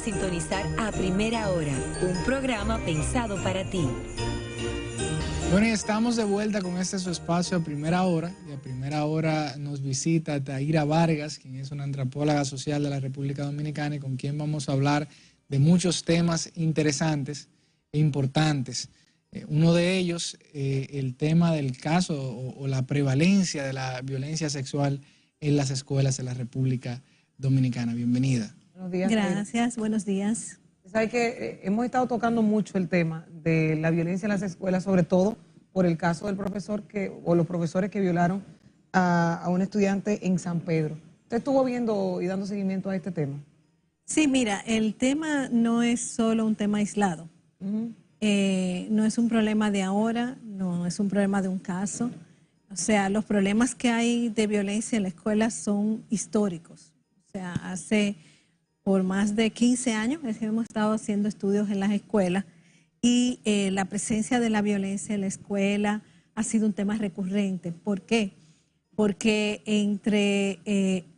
sintonizar A Primera Hora, un programa pensado para ti. Bueno, y estamos de vuelta con este su espacio A Primera Hora. Y a Primera Hora nos visita Taira Vargas, quien es una antropóloga social de la República Dominicana y con quien vamos a hablar de muchos temas interesantes e importantes. Uno de ellos, el tema del caso o la prevalencia de la violencia sexual en las escuelas de la República Dominicana. Bienvenida. Buenos días. Gracias, buenos días. Sabes que hemos estado tocando mucho el tema de la violencia en las escuelas, sobre todo por el caso del profesor o los profesores que violaron a un estudiante en San Pedro. ¿Usted estuvo viendo y dando seguimiento a este tema? Sí, mira, el tema no es solo un tema aislado. No es un problema de ahora, no es un problema de un caso. O sea, los problemas que hay de violencia en la escuela son históricos. O sea, hace por más de 15 años que hemos estado haciendo estudios en las escuelas y la presencia de la violencia en la escuela ha sido un tema recurrente. ¿Por qué? Porque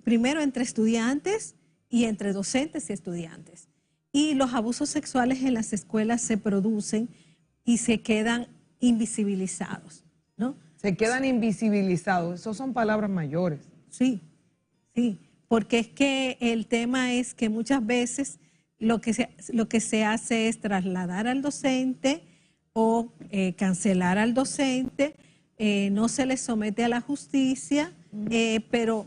primero entre estudiantes y entre docentes y estudiantes. Y los abusos sexuales en las escuelas se producen y se quedan invisibilizados, ¿no? Se quedan invisibilizados, eso son palabras mayores. Sí, sí, porque es que el tema es que muchas veces lo que se hace es trasladar al docente o cancelar al docente, no se le somete a la justicia, pero,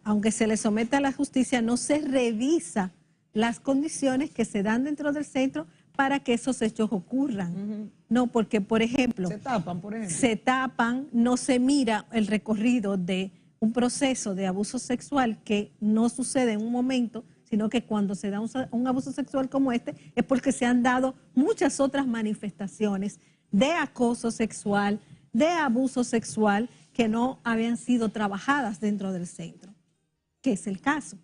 aunque se le somete a la justicia, no se revisa las condiciones que se dan dentro del centro para que esos hechos ocurran. No, porque, por ejemplo, se tapan, no se mira el recorrido de un proceso de abuso sexual que no sucede en un momento, sino que cuando se da un abuso sexual como este es porque se han dado muchas otras manifestaciones de acoso sexual, de abuso sexual que no habían sido trabajadas dentro del centro, que es el caso,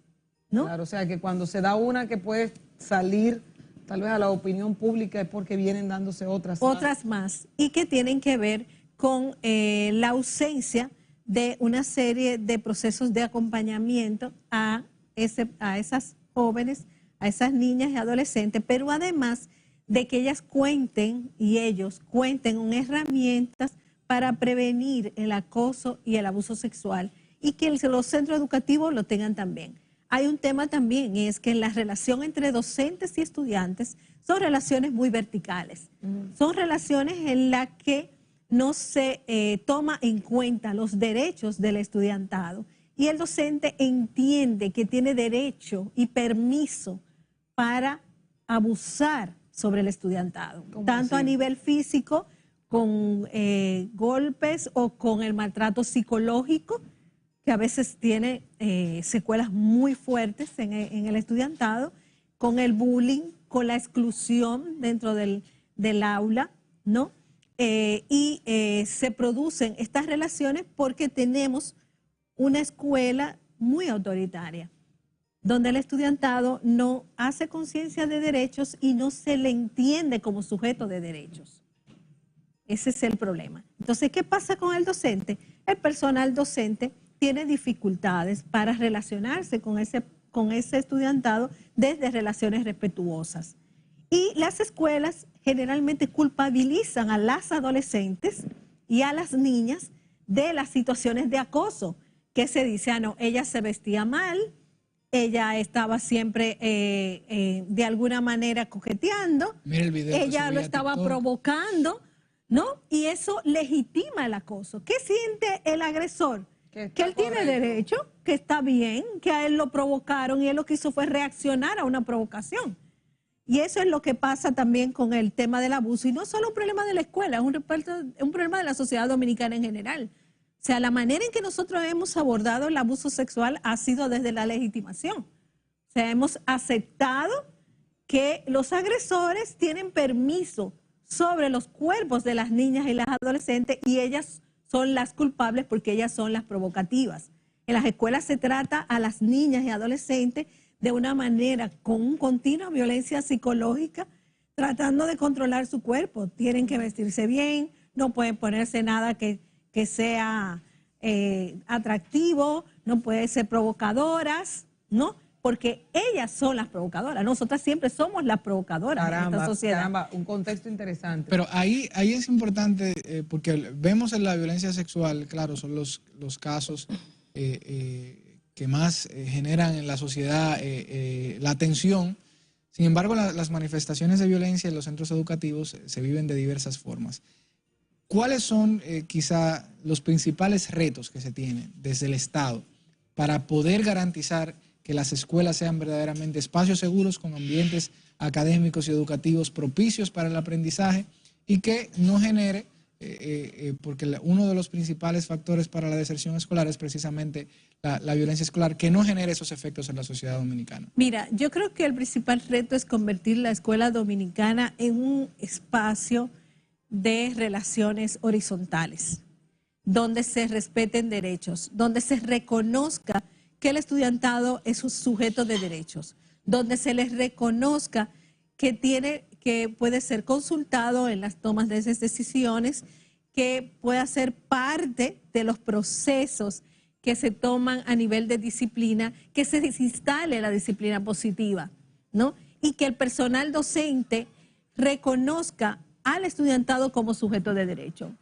¿no? Claro, o sea que cuando se da una que puede salir tal vez a la opinión pública es porque vienen dándose otras más y que tienen que ver con la ausencia de una serie de procesos de acompañamiento a esas jóvenes, a esas niñas y adolescentes, pero además de que ellas cuenten y ellos cuenten con herramientas para prevenir el acoso y el abuso sexual y que los centros educativos lo tengan también. Hay un tema también, y es que la relación entre docentes y estudiantes son relaciones muy verticales. Son relaciones en las que no se toma en cuenta los derechos del estudiantado y el docente entiende que tiene derecho y permiso para abusar sobre el estudiantado, tanto a nivel físico, con golpes o con el maltrato psicológico, que a veces tiene secuelas muy fuertes en el estudiantado, con el bullying, con la exclusión dentro del aula, ¿no? Se producen estas relaciones porque tenemos una escuela muy autoritaria, donde el estudiantado no hace conciencia de derechos y no se le entiende como sujeto de derechos. Ese es el problema. Entonces, ¿qué pasa con el docente? El personal docente tiene dificultades para relacionarse con ese estudiantado desde relaciones respetuosas. Y las escuelas generalmente culpabilizan a las adolescentes y a las niñas de las situaciones de acoso, que se dice, no, ella se vestía mal, ella estaba siempre de alguna manera coqueteando, ella lo estaba provocando, ¿no? Y eso legitima el acoso. ¿Qué siente el agresor? Que él tiene derecho, que está bien, que a él lo provocaron y él lo que hizo fue reaccionar a una provocación. Y eso es lo que pasa también con el tema del abuso. Y no solo un problema de la escuela, es un problema de la sociedad dominicana en general. O sea, la manera en que nosotros hemos abordado el abuso sexual ha sido desde la legitimación. O sea, hemos aceptado que los agresores tienen permiso sobre los cuerpos de las niñas y las adolescentes y ellas son las culpables porque ellas son las provocativas. En las escuelas se trata a las niñas y adolescentes de una manera con una continua violencia psicológica, tratando de controlar su cuerpo. Tienen que vestirse bien, no pueden ponerse nada que sea atractivo, no pueden ser provocadoras, ¿no? porque ellas son las provocadoras. Nosotras siempre somos las provocadoras en esta sociedad. Caramba, un contexto interesante. Pero ahí es importante, porque vemos en la violencia sexual, claro, son los casos que más generan en la sociedad la atención. Sin embargo, las manifestaciones de violencia en los centros educativos se viven de diversas formas. ¿Cuáles son quizá los principales retos que se tienen desde el Estado para poder garantizar que las escuelas sean verdaderamente espacios seguros con ambientes académicos y educativos propicios para el aprendizaje y que no genere, porque uno de los principales factores para la deserción escolar es precisamente la violencia escolar, que no genere esos efectos en la sociedad dominicana? Mira, yo creo que el principal reto es convertir la escuela dominicana en un espacio de relaciones horizontales, donde se respeten derechos, donde se reconozca que el estudiantado es un sujeto de derechos, donde se les reconozca que puede ser consultado en las tomas de esas decisiones, que pueda ser parte de los procesos que se toman a nivel de disciplina, que se instale la disciplina positiva, ¿no? Y que el personal docente reconozca al estudiantado como sujeto de derecho,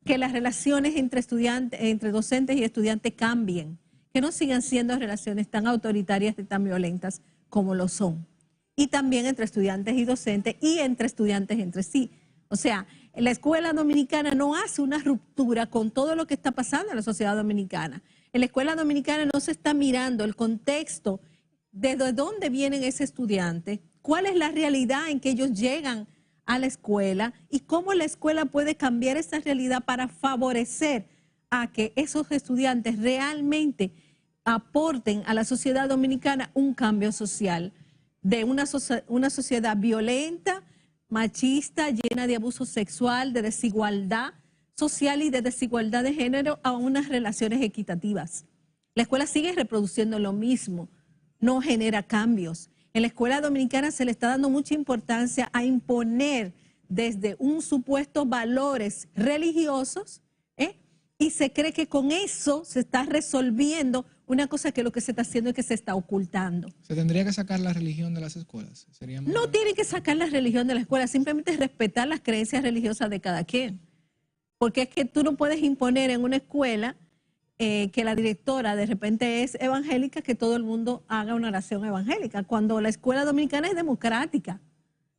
que las relaciones entre docentes y estudiantes cambien, que no sigan siendo relaciones tan autoritarias y tan violentas como lo son. Y también entre estudiantes y docentes y entre estudiantes entre sí. O sea, la escuela dominicana no hace una ruptura con todo lo que está pasando en la sociedad dominicana. En la escuela dominicana no se está mirando el contexto, desde dónde vienen ese estudiante, cuál es la realidad en que ellos llegan a la escuela y cómo la escuela puede cambiar esa realidad para favorecer a que esos estudiantes realmente aporten a la sociedad dominicana un cambio social de una sociedad violenta, machista, llena de abuso sexual, de desigualdad social y de desigualdad de género a unas relaciones equitativas. La escuela sigue reproduciendo lo mismo, no genera cambios. En la escuela dominicana se le está dando mucha importancia a imponer desde un supuesto valores religiosos, y se cree que con eso se está resolviendo una cosa que lo que se está haciendo es que se está ocultando. ¿Se tendría que sacar la religión de las escuelas? No tiene que sacar la religión de la escuela, simplemente respetar las creencias religiosas de cada quien. Porque es que tú no puedes imponer en una escuela que la directora de repente es evangélica, que todo el mundo haga una oración evangélica, cuando la escuela dominicana es democrática.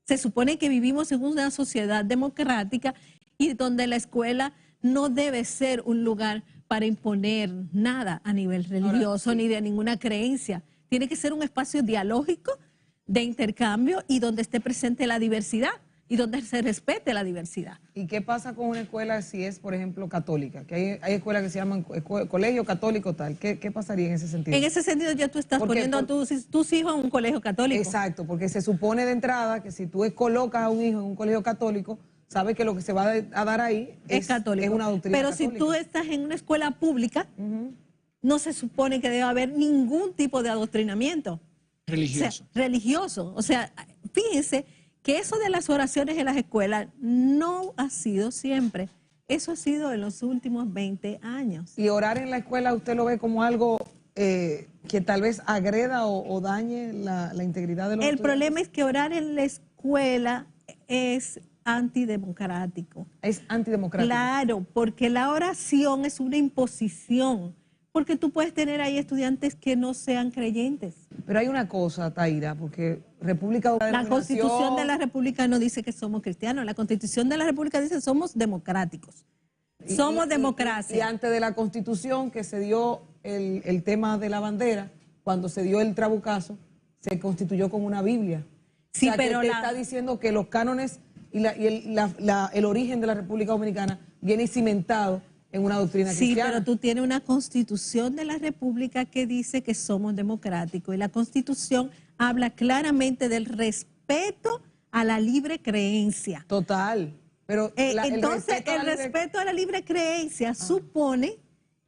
Se supone que vivimos en una sociedad democrática y donde la escuela no debe ser un lugar para imponer nada a nivel religioso ni de ninguna creencia. Tiene que ser un espacio dialógico de intercambio y donde esté presente la diversidad y donde se respete la diversidad. ¿Y qué pasa con una escuela si es, por ejemplo, católica? Que hay escuelas que se llaman colegio católico tal. ¿Qué pasaría en ese sentido? En ese sentido ya tú estás poniendo a tus hijos en un colegio católico. Exacto, porque se supone de entrada que si tú colocas a un hijo en un colegio católico, sabe que lo que se va a dar ahí es católico. Es una doctrina Pero católica. si tú estás en una escuela pública, no se supone que debe haber ningún tipo de adoctrinamiento. Religioso. O sea, religioso. O sea, fíjense que eso de las oraciones en las escuelas no ha sido siempre. Eso ha sido en los últimos 20 años. ¿Y orar en la escuela usted lo ve como algo que tal vez agreda o dañe la integridad de los estudiantes? El problema es que orar en la escuela es antidemocrático. Es antidemocrático. Claro, porque la oración es una imposición, porque tú puedes tener ahí estudiantes que no sean creyentes. Pero hay una cosa, Taira, porque República Dominicana... La Constitución de la República no dice que somos cristianos, la Constitución de la República dice que somos democráticos. Somos democracia. Y antes de la Constitución, que se dio el tema de la bandera, cuando se dio el trabucazo, se constituyó como una Biblia. Sí, o sea, pero que está diciendo que los cánones y el origen de la República Dominicana viene cimentado en una doctrina cristiana. Sí, pero tú tienes una Constitución de la República que dice que somos democráticos y la Constitución habla claramente del respeto a la libre creencia. Total. Pero entonces, el respeto a la libre creencia supone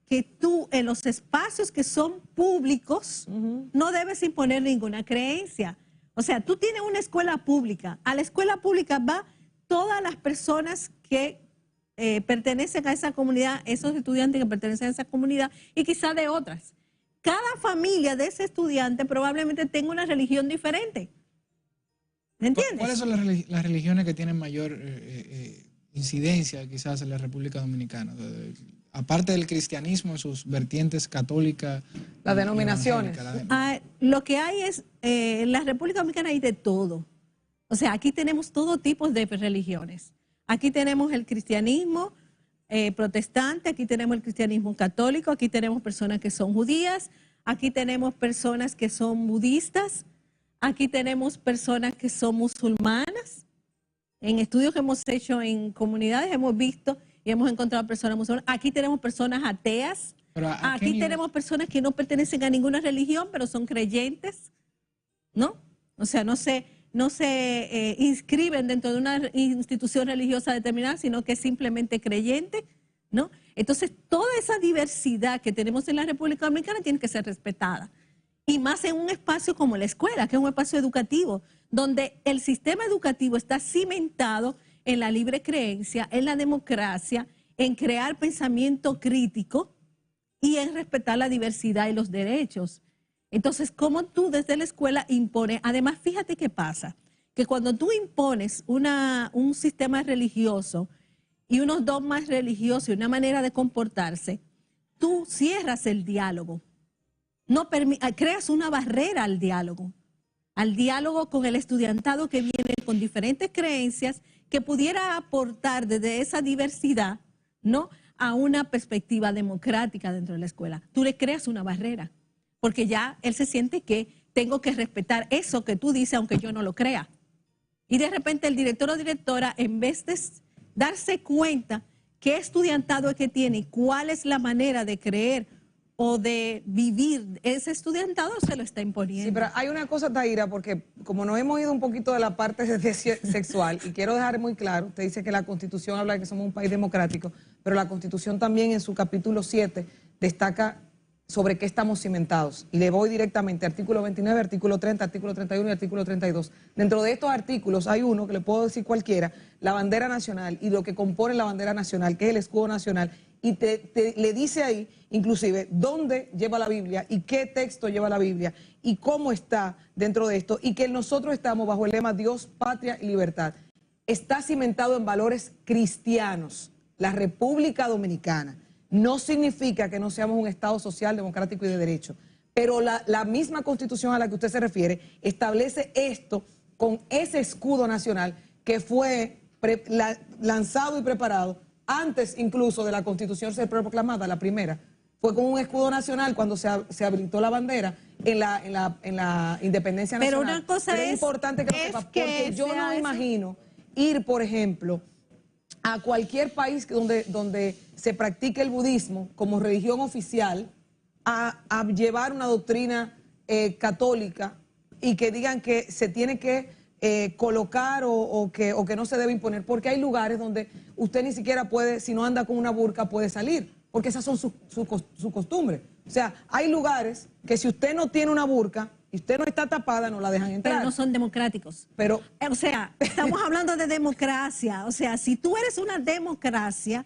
que tú en los espacios que son públicos no debes imponer ninguna creencia. O sea, tú tienes una escuela pública. A la escuela pública va todas las personas que pertenecen a esa comunidad, esos estudiantes que pertenecen a esa comunidad y quizá de otras. cada familia de ese estudiante probablemente tenga una religión diferente. ¿Me entiendes? ¿Cuáles son las religiones que tienen mayor incidencia quizás en la República Dominicana? Aparte del cristianismo en sus vertientes católicas. Las denominaciones. Lo que hay es, en la República Dominicana hay de todo. O sea, aquí tenemos todo tipo de religiones. Aquí tenemos el cristianismo protestante, aquí tenemos el cristianismo católico, aquí tenemos personas que son judías, aquí tenemos personas que son budistas, aquí tenemos personas que son musulmanas. En estudios que hemos hecho en comunidades hemos visto y hemos encontrado personas musulmanas. Aquí tenemos personas ateas. Aquí tenemos personas que no pertenecen a ninguna religión, pero son creyentes, ¿no? O sea, no se inscriben dentro de una institución religiosa determinada, sino que es simplemente creyente, ¿no? Entonces, toda esa diversidad que tenemos en la República Dominicana tiene que ser respetada. Y más en un espacio como la escuela, que es un espacio educativo, donde el sistema educativo está cimentado en la libre creencia, en la democracia, en crear pensamiento crítico y en respetar la diversidad y los derechos. Entonces, ¿cómo tú desde la escuela impones? Además, fíjate qué pasa, que cuando tú impones un sistema religioso y unos dogmas religiosos y una manera de comportarse, tú cierras el diálogo. Creas una barrera al diálogo con el estudiantado que viene con diferentes creencias, que pudiera aportar desde esa diversidad, ¿no?, a una perspectiva democrática dentro de la escuela. Tú le creas una barrera, porque ya él se siente que tengo que respetar eso que tú dices, aunque yo no lo crea. Y de repente el director o directora, en vez de darse cuenta qué estudiantado es que tiene y cuál es la manera de creer o de vivir ese estudiantado, se lo está imponiendo. Sí, pero hay una cosa, Taira, porque como nos hemos ido un poquito de la parte sexual, y quiero dejar muy claro, usted dice que la Constitución habla de que somos un país democrático, pero la Constitución también en su capítulo 7 destaca sobre qué estamos cimentados. Y le voy directamente, artículo 29, artículo 30, artículo 31 y artículo 32. Dentro de estos artículos hay uno, que le puedo decir cualquiera, la bandera nacional y lo que compone la bandera nacional, que es el escudo nacional, y le dice ahí, inclusive, dónde lleva la Biblia y qué texto lleva la Biblia y cómo está dentro de esto, y que nosotros estamos bajo el lema Dios, Patria y Libertad. Está cimentado en valores cristianos. La República Dominicana no significa que no seamos un Estado social, democrático y de derecho, pero la misma Constitución a la que usted se refiere establece esto con ese escudo nacional que fue lanzado y preparado antes incluso de la Constitución ser proclamada, la primera. Fue con un escudo nacional cuando se habilitó la bandera en la independencia nacional. Pero una cosa es importante que lo sepa, porque yo no me imagino ir, por ejemplo, a cualquier país donde se practique el budismo como religión oficial a llevar una doctrina católica y que digan que se tiene que colocar o que no se debe imponer, porque hay lugares donde usted ni siquiera puede, si no anda con una burka, puede salir, porque esas son sus costumbres. O sea, hay lugares que si usted no tiene una burka y usted no está tapada, no la dejan entrar. Pero no son democráticos. Pero, o sea, estamos hablando de democracia. O sea, si tú eres una democracia,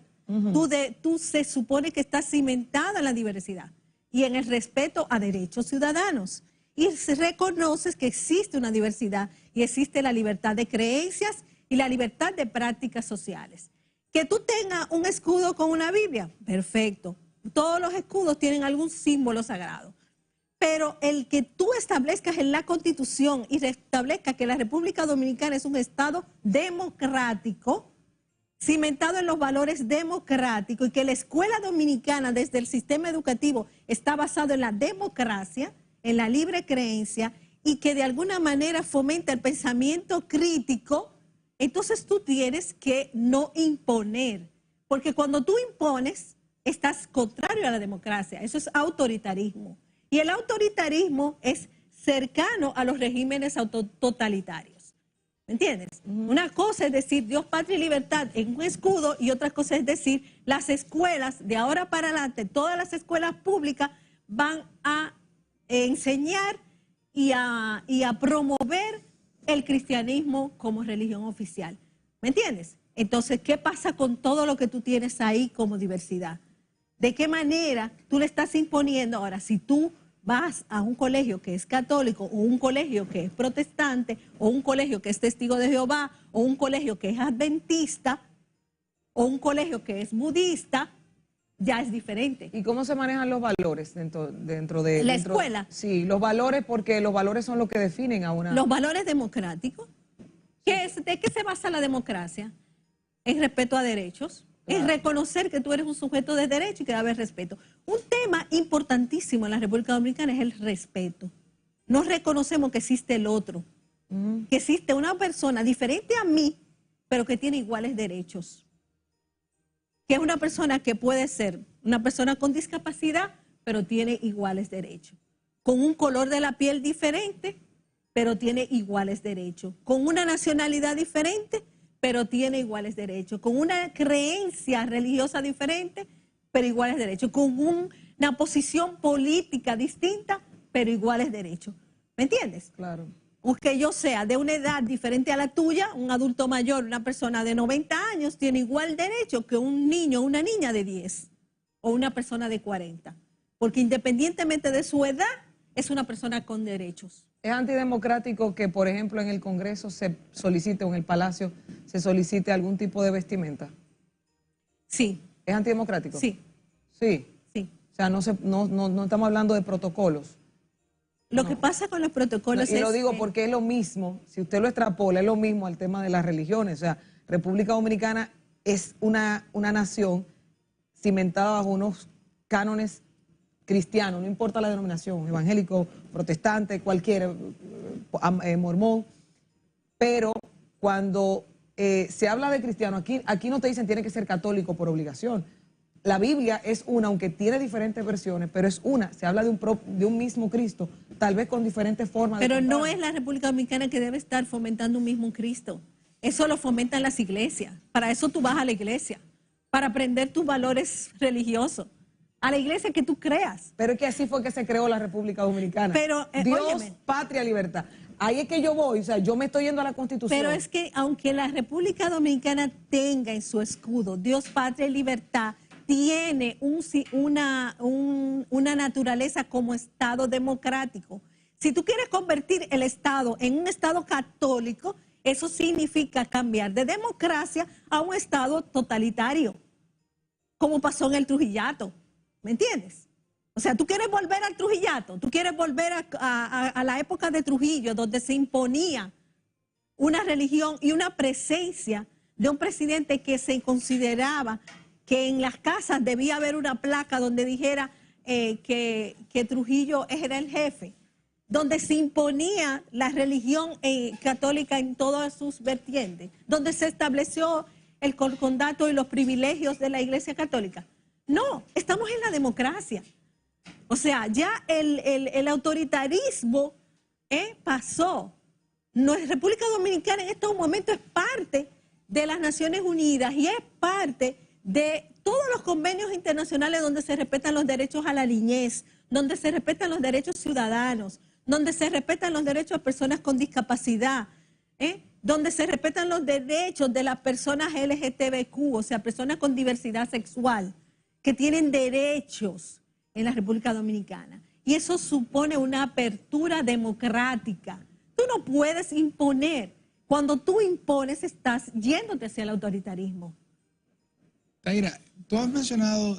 tú se supone que estás cimentada en la diversidad y en el respeto a derechos ciudadanos. Y reconoces que existe una diversidad y existe la libertad de creencias y la libertad de prácticas sociales. Que tú tengas un escudo con una Biblia, perfecto. Todos los escudos tienen algún símbolo sagrado. Pero el que tú establezcas en la Constitución y establezcas que la República Dominicana es un Estado democrático, cimentado en los valores democráticos, y que la escuela dominicana desde el sistema educativo está basado en la democracia, en la libre creencia, y que de alguna manera fomenta el pensamiento crítico, entonces tú tienes que no imponer. Porque cuando tú impones, estás contrario a la democracia. Eso es autoritarismo. Y el autoritarismo es cercano a los regímenes totalitarios. ¿Me entiendes? Una cosa es decir Dios, Patria y Libertad en un escudo, y otra cosa es decir las escuelas, de ahora para adelante, todas las escuelas públicas van a enseñar y a promover el cristianismo como religión oficial. ¿Me entiendes? Entonces, ¿qué pasa con todo lo que tú tienes ahí como diversidad? ¿De qué manera tú le estás imponiendo? Ahora, si tú vas a un colegio que es católico o un colegio que es protestante o un colegio que es testigo de Jehová o un colegio que es adventista o un colegio que es budista, ya es diferente. ¿Y cómo se manejan los valores dentro de la escuela? Sí, los valores, porque los valores son lo que definen a una... Los valores democráticos. ¿De qué se basa la democracia? En respeto a derechos, en reconocer que tú eres un sujeto de derecho y que debe haber respeto. Un tema importantísimo en la República Dominicana es el respeto. No reconocemos que existe el otro, que existe una persona diferente a mí, pero que tiene iguales derechos. Que es una persona que puede ser una persona con discapacidad, pero tiene iguales derechos. Con un color de la piel diferente, pero tiene iguales derechos. Con una nacionalidad diferente, pero tiene iguales derechos. Con una creencia religiosa diferente, pero iguales derechos. Con una posición política distinta, pero iguales derechos. ¿Me entiendes? Claro. Aunque yo sea de una edad diferente a la tuya, un adulto mayor, una persona de 90 años, tiene igual derecho que un niño o una niña de 10 o una persona de 40. Porque independientemente de su edad, es una persona con derechos. ¿Es antidemocrático que, por ejemplo, en el Congreso se solicite o en el Palacio se solicite algún tipo de vestimenta? Sí. ¿Es antidemocrático? Sí. Sí. Sí. O sea, no estamos hablando de protocolos. Lo que pasa con los protocolos y lo digo porque es lo mismo, si usted lo extrapola, es lo mismo al tema de las religiones. O sea, República Dominicana es una nación cimentada bajo unos cánones cristianos, no importa la denominación, evangélico, protestante, cualquiera, mormón, pero cuando se habla de cristiano, aquí no te dicen tiene que ser católico por obligación. La Biblia es una, aunque tiene diferentes versiones, pero es una. Se habla de un mismo Cristo, tal vez con diferentes formas. Pero no es la República Dominicana que debe estar fomentando un mismo Cristo. Eso lo fomentan las iglesias. Para eso tú vas a la iglesia, para aprender tus valores religiosos. A la iglesia que tú creas. Pero es que así fue que se creó la República Dominicana. Pero, Dios, óyeme, patria, libertad. Ahí es que yo voy, o sea, yo me estoy yendo a la Constitución. Pero es que aunque la República Dominicana tenga en su escudo Dios, patria y libertad, tiene una naturaleza como Estado democrático. Si tú quieres convertir el Estado en un Estado católico, eso significa cambiar de democracia a un Estado totalitario, como pasó en el Trujillato. ¿Me entiendes? O sea, tú quieres volver al Trujillato, tú quieres volver a la época de Trujillo, donde se imponía una religión y una presencia de un presidente que se consideraba que en las casas debía haber una placa donde dijera que Trujillo era el jefe, donde se imponía la religión católica en todas sus vertientes, donde se estableció el concordato y los privilegios de la Iglesia Católica. No, estamos en la democracia. O sea, ya el autoritarismo pasó. Nuestra República Dominicana en estos momentos es parte de las Naciones Unidas y es parte de todos los convenios internacionales donde se respetan los derechos a la niñez, donde se respetan los derechos ciudadanos, donde se respetan los derechos de personas con discapacidad, donde se respetan los derechos de las personas LGTBQ, o sea, personas con diversidad sexual, que tienen derechos en la República Dominicana. Y eso supone una apertura democrática. Tú no puedes imponer. Cuando tú impones, estás yéndote hacia el autoritarismo. Taira, tú has mencionado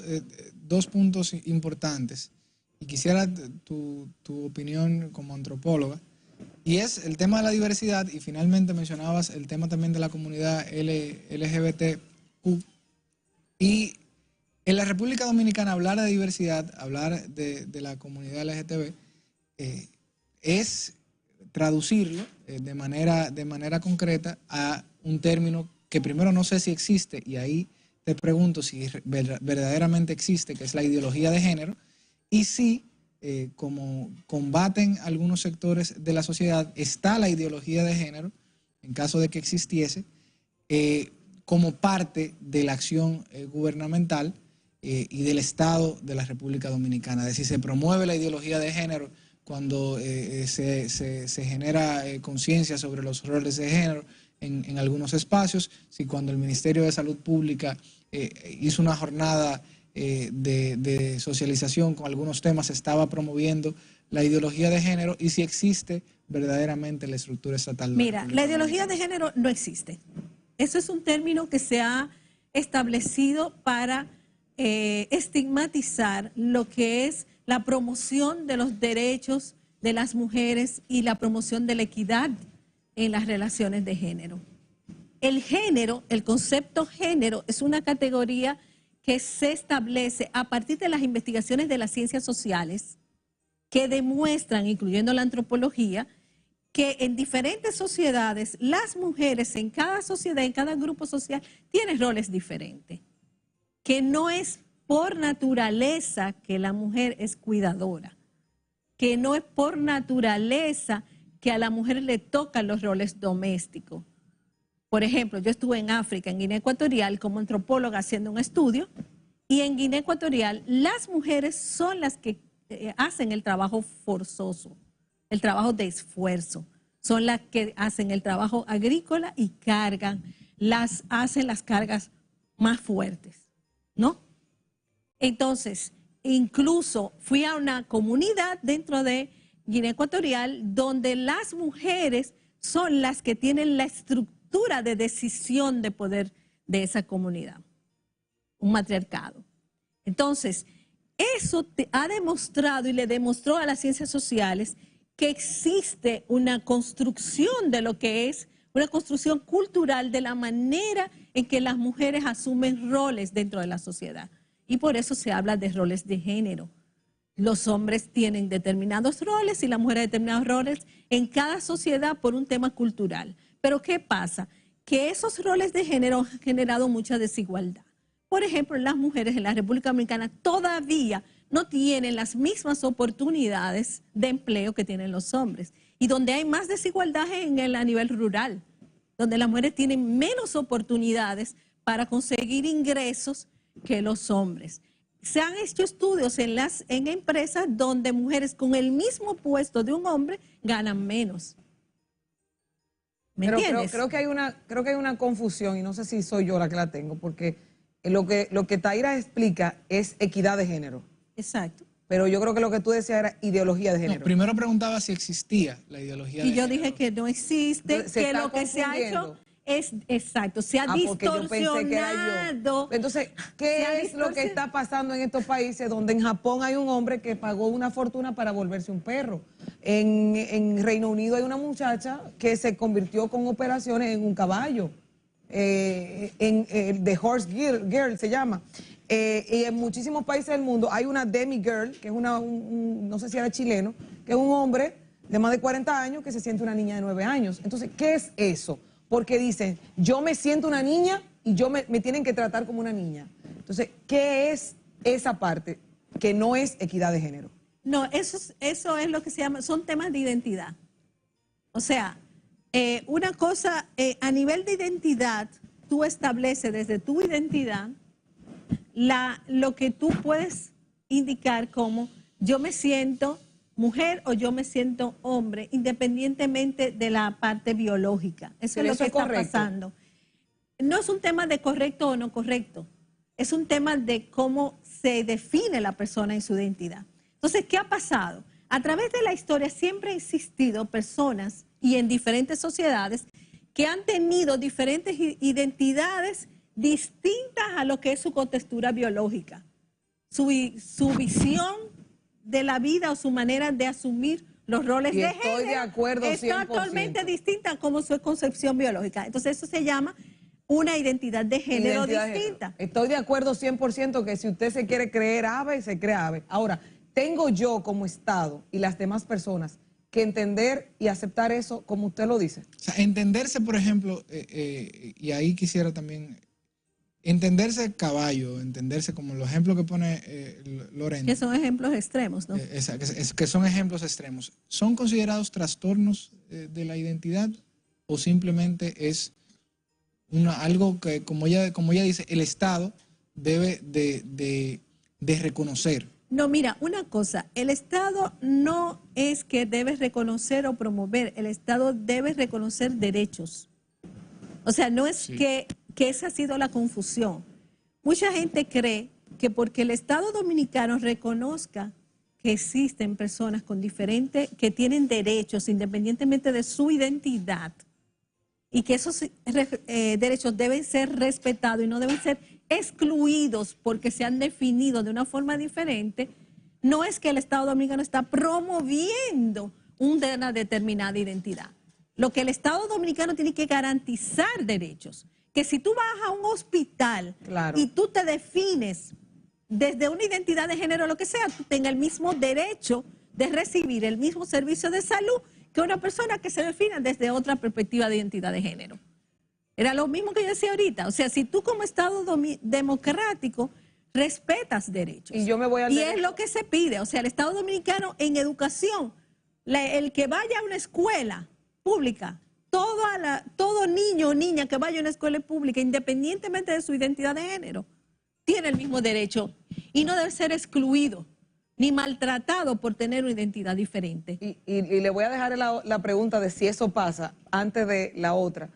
dos puntos importantes y quisiera tu opinión como antropóloga, y es el tema de la diversidad y finalmente mencionabas el tema también de la comunidad LGBTQ. Y en la República Dominicana hablar de diversidad, hablar de la comunidad LGTB, es traducirlo de manera concreta a un término que primero no sé si existe, y ahí te pregunto si verdaderamente existe, que es la ideología de género, y si, como combaten algunos sectores de la sociedad, está la ideología de género, en caso de que existiese, como parte de la acción gubernamental y del Estado de la República Dominicana. Es decir, se promueve la ideología de género cuando se genera conciencia sobre los roles de género en algunos espacios, si cuando el Ministerio de Salud Pública hizo una jornada de socialización con algunos temas, estaba promoviendo la ideología de género y si existe verdaderamente la estructura estatal. Mira, la ideología de género no existe. Eso es un término que se ha establecido para estigmatizar lo que es la promoción de los derechos de las mujeres y la promoción de la equidad en las relaciones de género. El género, el concepto género, es una categoría que se establece a partir de las investigaciones de las ciencias sociales que demuestran, incluyendo la antropología, que en diferentes sociedades, las mujeres en cada sociedad, en cada grupo social, tienen roles diferentes. Que no es por naturaleza que la mujer es cuidadora, que no es por naturaleza que a la mujer le tocan los roles domésticos. Por ejemplo, yo estuve en África, en Guinea Ecuatorial, como antropóloga haciendo un estudio, y en Guinea Ecuatorial las mujeres son las que hacen el trabajo forzoso, el trabajo de esfuerzo. Son las que hacen el trabajo agrícola y hacen las cargas más fuertes, ¿no? Entonces, incluso fui a una comunidad dentro de Guinea Ecuatorial donde las mujeres son las que tienen la estructura de decisión de poder de esa comunidad, un matriarcado. Entonces, eso ha demostrado y le demostró a las ciencias sociales que existe una construcción de lo que es una construcción cultural de la manera en que las mujeres asumen roles dentro de la sociedad. Y por eso se habla de roles de género. Los hombres tienen determinados roles y las mujeres determinados roles en cada sociedad por un tema cultural. Pero ¿qué pasa? Que esos roles de género han generado mucha desigualdad. Por ejemplo, las mujeres en la República Dominicana todavía no tienen las mismas oportunidades de empleo que tienen los hombres. Y donde hay más desigualdad a nivel rural, donde las mujeres tienen menos oportunidades para conseguir ingresos que los hombres. Se han hecho estudios en empresas donde mujeres con el mismo puesto de un hombre ganan menos. ¿Me entiendes? Creo que hay una confusión y no sé si soy yo la que la tengo, porque lo que Taira explica es equidad de género. Exacto. Pero yo creo que lo que tú decías era ideología de género. No, primero preguntaba si existía la ideología de género. Y yo dije que no existe, Entonces, que lo que se ha hecho es, exacto, se ha porque yo pensé que era yo. Entonces, ¿qué es lo que está pasando en estos países donde en Japón hay un hombre que pagó una fortuna para volverse un perro? En Reino Unido hay una muchacha que se convirtió con operaciones en un caballo. The Horse Girl se llama. Y en muchísimos países del mundo hay una demigirl, que es no sé si era chileno, que es un hombre de más de 40 años que se siente una niña de 9 años. Entonces, ¿qué es eso? Porque dicen, yo me siento una niña y me tienen que tratar como una niña. Entonces, ¿qué es esa parte que no es equidad de género? No, eso es lo que se llama, son temas de identidad. O sea, una cosa, a nivel de identidad, tú estableces desde tu identidad lo que tú puedes indicar como yo me siento mujer o yo me siento hombre, independientemente de la parte biológica. Eso es lo que está pasando. No es un tema de correcto o no correcto, es un tema de cómo se define la persona en su identidad. Entonces, ¿qué ha pasado? A través de la historia siempre han existido personas y en diferentes sociedades que han tenido diferentes identidades distintas a lo que es su contextura biológica, su visión de la vida o su manera de asumir los roles de género. Estoy de acuerdo 100%. Está totalmente distinta como su concepción biológica. Entonces eso se llama una identidad de género distinta. Estoy de acuerdo 100% que si usted se quiere creer ave, se cree ave. Ahora, tengo yo como Estado y las demás personas que entender y aceptar eso como usted lo dice. O sea, entenderse, por ejemplo, y ahí quisiera también entenderse caballo, entenderse como los ejemplos que pone Lorena. Que son ejemplos extremos, ¿no? Que son ejemplos extremos. ¿Son considerados trastornos de la identidad o simplemente es algo que, como ella dice, el Estado debe de reconocer? No, mira, una cosa, el Estado no es que debe reconocer o promover, el Estado debe reconocer derechos. O sea, no es que esa ha sido la confusión. Mucha gente cree que porque el Estado dominicano reconozca que existen personas con diferentes, que tienen derechos independientemente de su identidad y que esos derechos deben ser respetados y no deben ser excluidos porque se han definido de una forma diferente, no es que el Estado Dominicano está promoviendo una determinada identidad. Lo que el Estado Dominicano tiene que garantizar derechos, que si tú vas a un hospital y tú te defines desde una identidad de género, lo que sea, tú tengas el mismo derecho de recibir el mismo servicio de salud que una persona que se defina desde otra perspectiva de identidad de género. Era lo mismo que yo decía ahorita. O sea, si tú como Estado democrático respetas derechos. Y yo me voy al es lo que se pide. O sea, el Estado Dominicano en educación, el que vaya a una escuela pública, todo niño o niña que vaya a una escuela pública, independientemente de su identidad de género, tiene el mismo derecho y no debe ser excluido ni maltratado por tener una identidad diferente. Y le voy a dejar la pregunta de si eso pasa antes de la otra.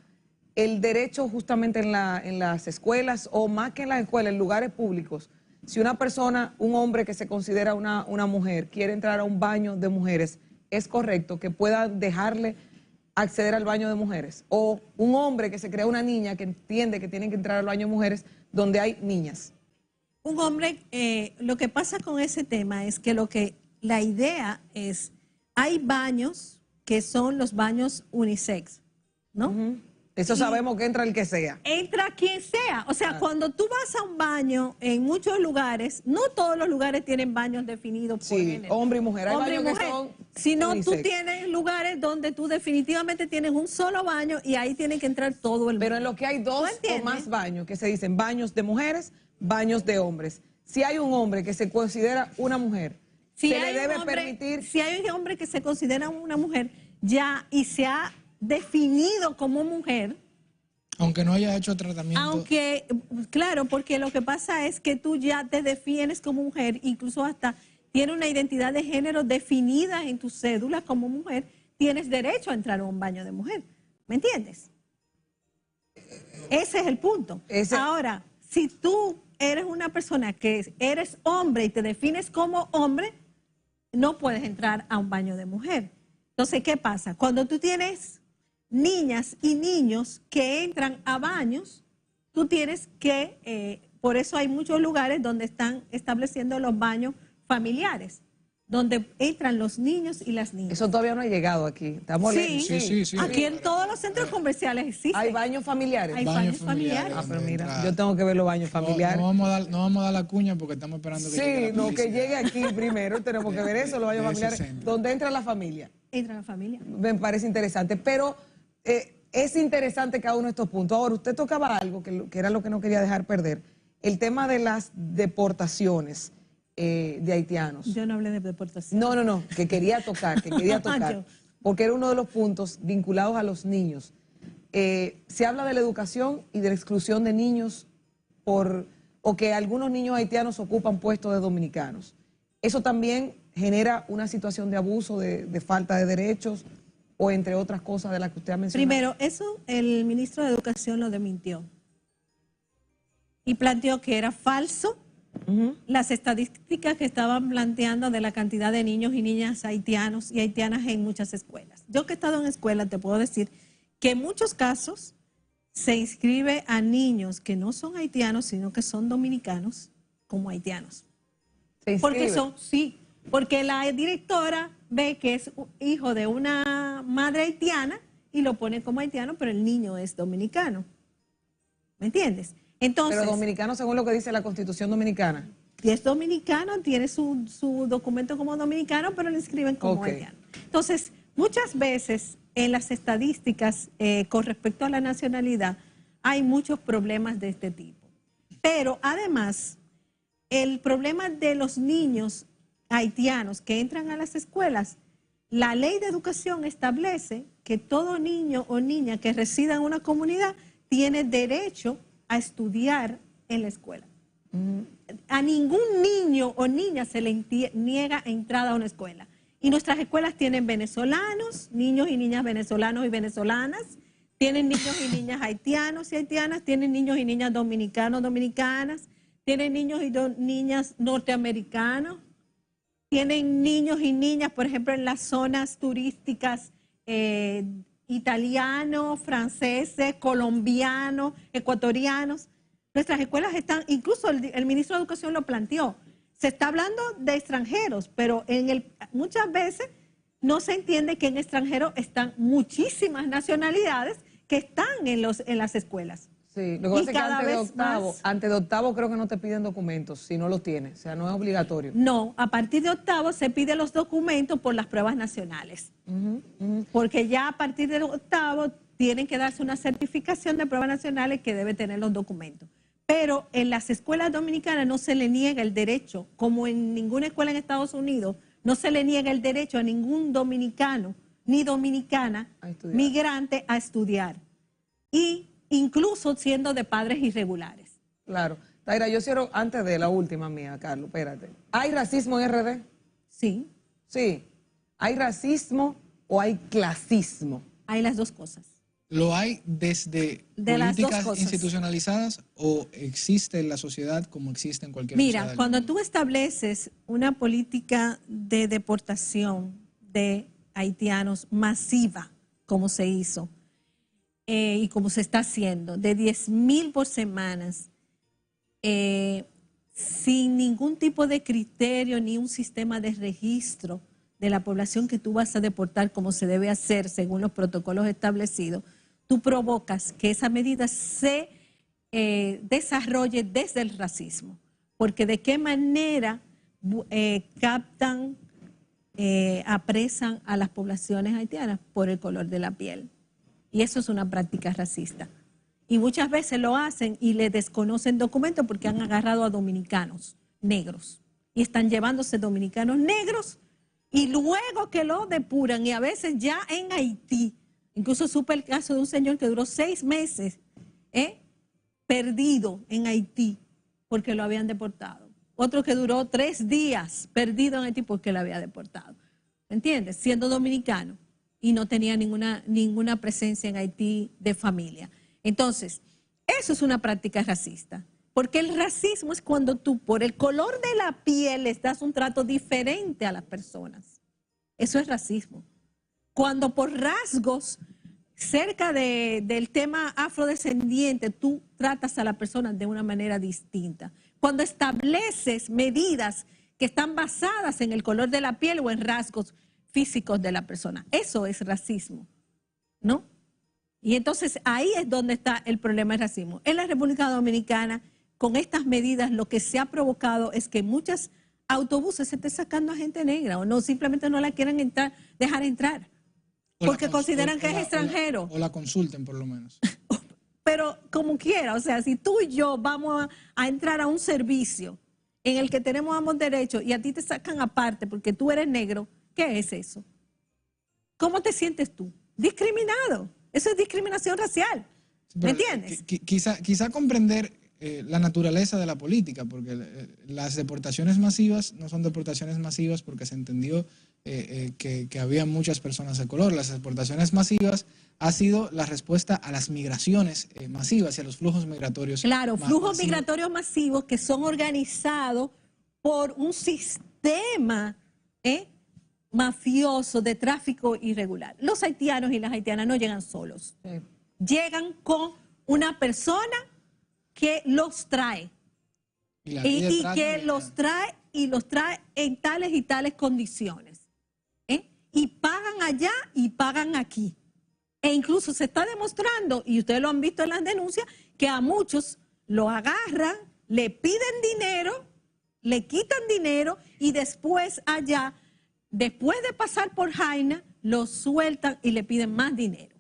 El derecho justamente en las escuelas, o más que en las escuelas, en lugares públicos, si una persona, un hombre que se considera una mujer, quiere entrar a un baño de mujeres, ¿es correcto que pueda dejarle acceder al baño de mujeres? O un hombre que se crea una niña que entiende que tiene que entrar al baño de mujeres donde hay niñas. Un hombre, lo que pasa con ese tema es que la idea es, hay baños que son los baños unisex, ¿no? Eso sabemos que entra el que sea. Entra quien sea. O sea, cuando tú vas a un baño, en muchos lugares, no todos los lugares tienen baños definidos por género. Hombre y mujer. Hay baños que son sino unisex. tú tienes lugares donde tú definitivamente tienes un solo baño y ahí tiene que entrar todo el mundo. Pero en lo que hay dos o más baños, que se dicen baños de mujeres, baños de hombres. Si hay un hombre que se considera una mujer, si se le debe permitir... Si hay un hombre que se considera una mujer ya y se ha definido como mujer, aunque no haya hecho tratamiento. Claro, porque lo que pasa es que tú ya te defines como mujer, incluso hasta tiene una identidad de género definida en tu cédula como mujer, tienes derecho a entrar a un baño de mujer. ¿Me entiendes? Ese es el punto. Ahora, si tú eres una persona que eres hombre y te defines como hombre, no puedes entrar a un baño de mujer. Entonces, ¿qué pasa? Cuando tú tienes niñas y niños que entran a baños, tú tienes que, por eso hay muchos lugares donde están estableciendo los baños familiares, donde entran los niños y las niñas. Eso todavía no ha llegado aquí. Estamos sí. Aquí en todos los centros comerciales existen. ¿Hay baños familiares? Hay baños familiares. Ah, pero mira, yo tengo que ver los baños familiares. No vamos a dar la cuña porque estamos esperando que llegue la que llegue aquí primero. Tenemos que ver eso, los baños familiares. ¿Dónde entra la familia? Entra la familia. Me parece interesante, pero es interesante cada uno de estos puntos. Ahora, usted tocaba algo que era lo que no quería dejar perder, el tema de las deportaciones de haitianos. Yo no hablé de deportación. No, que quería tocar, porque era uno de los puntos vinculados a los niños. Se habla de la educación y de la exclusión de niños o que algunos niños haitianos ocupan puestos de dominicanos. Eso también genera una situación de abuso, de falta de derechos, o entre otras cosas de las que usted ha mencionado. Primero, eso el ministro de Educación lo desmintió y planteó que era falso las estadísticas que estaban planteando de la cantidad de niños y niñas haitianos y haitianas en muchas escuelas. Yo que he estado en escuelas te puedo decir que en muchos casos se inscribe a niños que no son haitianos, sino que son dominicanos como haitianos. ¿Se inscribe? Porque la directora ve que es hijo de una madre haitiana y lo pone como haitiano, pero el niño es dominicano. ¿Me entiendes? Entonces, pero dominicano según lo que dice la Constitución Dominicana. Es dominicano, tiene su documento como dominicano, pero lo inscriben como haitiano. Entonces, muchas veces en las estadísticas con respecto a la nacionalidad hay muchos problemas de este tipo. Pero además, el problema de los niños haitianos que entran a las escuelas, la ley de educación establece que todo niño o niña que resida en una comunidad tiene derecho a estudiar en la escuela. A ningún niño o niña se le niega entrada a una escuela. Y nuestras escuelas tienen venezolanos, niños y niñas venezolanos y venezolanas, tienen niños y niñas haitianos y haitianas, tienen niños y niñas dominicanos, dominicanas, tienen niños y niñas norteamericanos. tienen niños y niñas, por ejemplo, en las zonas turísticas, italianos, franceses, colombianos, ecuatorianos. Nuestras escuelas están, incluso el ministro de Educación lo planteó, se está hablando de extranjeros, pero muchas veces no se entiende que en extranjeros están muchísimas nacionalidades que están en las escuelas. Sí, lo que pasa es que antes de octavo creo que no te piden documentos si no los tienes, o sea, no es obligatorio. No, a partir de octavo se piden los documentos por las pruebas nacionales, porque ya a partir de octavo tienen que darse una certificación de pruebas nacionales que debe tener los documentos. Pero en las escuelas dominicanas no se le niega el derecho, como en ninguna escuela en Estados Unidos, no se le niega el derecho a ningún dominicano ni dominicana migrante a estudiar. Y incluso siendo de padres irregulares. Claro. Taira, yo quiero, antes de la última mía, Carlos, espérate. ¿Hay racismo en RD? Sí. Sí. ¿Hay racismo o hay clasismo? Hay las dos cosas. ¿Lo hay desde políticas institucionalizadas o existe en la sociedad como existe en cualquier sociedad? Mira, cuando tú estableces una política de deportación de haitianos masiva, como se hizo, y como se está haciendo, de 10,000 por semanas, sin ningún tipo de criterio ni un sistema de registro de la población que tú vas a deportar como se debe hacer según los protocolos establecidos, tú provocas que esa medida se desarrolle desde el racismo. Porque de qué manera captan, apresan a las poblaciones haitianas por el color de la piel. Y eso es una práctica racista. Y muchas veces lo hacen y le desconocen documentos porque han agarrado a dominicanos negros. Y están llevándose dominicanos negros y luego que lo depuran y a veces ya en Haití. Incluso supe el caso de un señor que duró 6 meses perdido en Haití porque lo habían deportado. Otro que duró 3 días perdido en Haití porque lo había deportado. ¿Entiendes? Siendo dominicano. Y no tenía ninguna presencia en Haití de familia. Entonces, eso es una práctica racista, porque el racismo es cuando tú, por el color de la piel, les das un trato diferente a las personas. Eso es racismo. Cuando por rasgos, cerca del tema afrodescendiente, tú tratas a la persona de una manera distinta. Cuando estableces medidas que están basadas en el color de la piel o en rasgos físicos de la persona. Eso es racismo, ¿no? Y entonces ahí es donde está el problema del racismo. En la República Dominicana, con estas medidas, lo que se ha provocado es que muchos autobuses se estén sacando a gente negra o no, simplemente no la quieren dejar entrar, porque consideran que es extranjero. O la consulten, por lo menos. Pero como quiera, o sea, si tú y yo vamos a entrar a un servicio en el que tenemos ambos derechos y a ti te sacan aparte porque tú eres negro, ¿qué es eso? ¿Cómo te sientes tú? Discriminado. Eso es discriminación racial. ¿Me entiendes? Quizá comprender la naturaleza de la política, porque las deportaciones masivas no son deportaciones masivas porque se entendió que había muchas personas de color. Las deportaciones masivas ha sido la respuesta a las migraciones masivas y a los flujos migratorios. Claro, flujos migratorios masivos que son organizados por un sistema mafioso de tráfico irregular. Los haitianos y las haitianas no llegan solos. Sí. Llegan con una persona que los trae. Y que los trae en tales y tales condiciones. Y pagan allá y pagan aquí. E incluso se está demostrando, y ustedes lo han visto en las denuncias, que a muchos lo agarran, le piden dinero, le quitan dinero y después allá, después de pasar por Jaina, lo sueltan y le piden más dinero.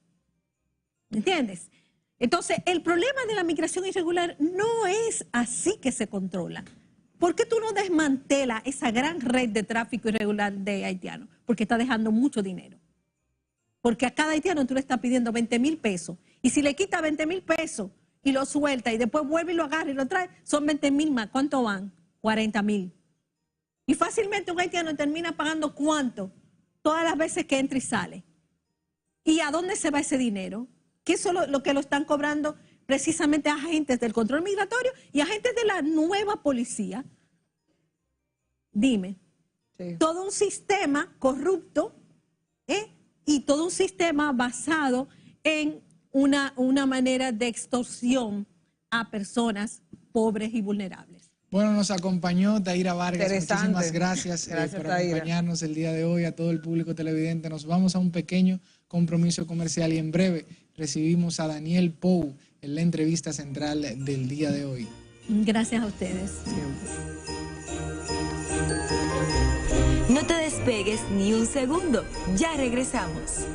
¿Me entiendes? Entonces, el problema de la migración irregular no es así que se controla. ¿Por qué tú no desmantelas esa gran red de tráfico irregular de haitianos? Porque está dejando mucho dinero. Porque a cada haitiano tú le estás pidiendo 20,000 pesos. Y si le quita 20,000 pesos y lo suelta y después vuelve y lo agarra y lo trae, son 20,000 más. ¿Cuánto van? 40,000. Y fácilmente un haitiano termina pagando ¿cuánto? Todas las veces que entra y sale. ¿Y a dónde se va ese dinero? Que eso es lo que lo están cobrando precisamente a agentes del control migratorio y agentes de la nueva policía. Dime. Sí. todo un sistema corrupto y todo un sistema basado en una manera de extorsión a personas pobres y vulnerables. Bueno, nos acompañó Taira Vargas. Interesante. Muchísimas gracias, Gracias, por Taira. acompañarnos el día de hoy, a todo el público televidente. Nos vamos a un pequeño compromiso comercial y en breve recibimos a Daniel Pou en la entrevista central del día de hoy. Gracias a ustedes. No te despegues ni un segundo. Ya regresamos.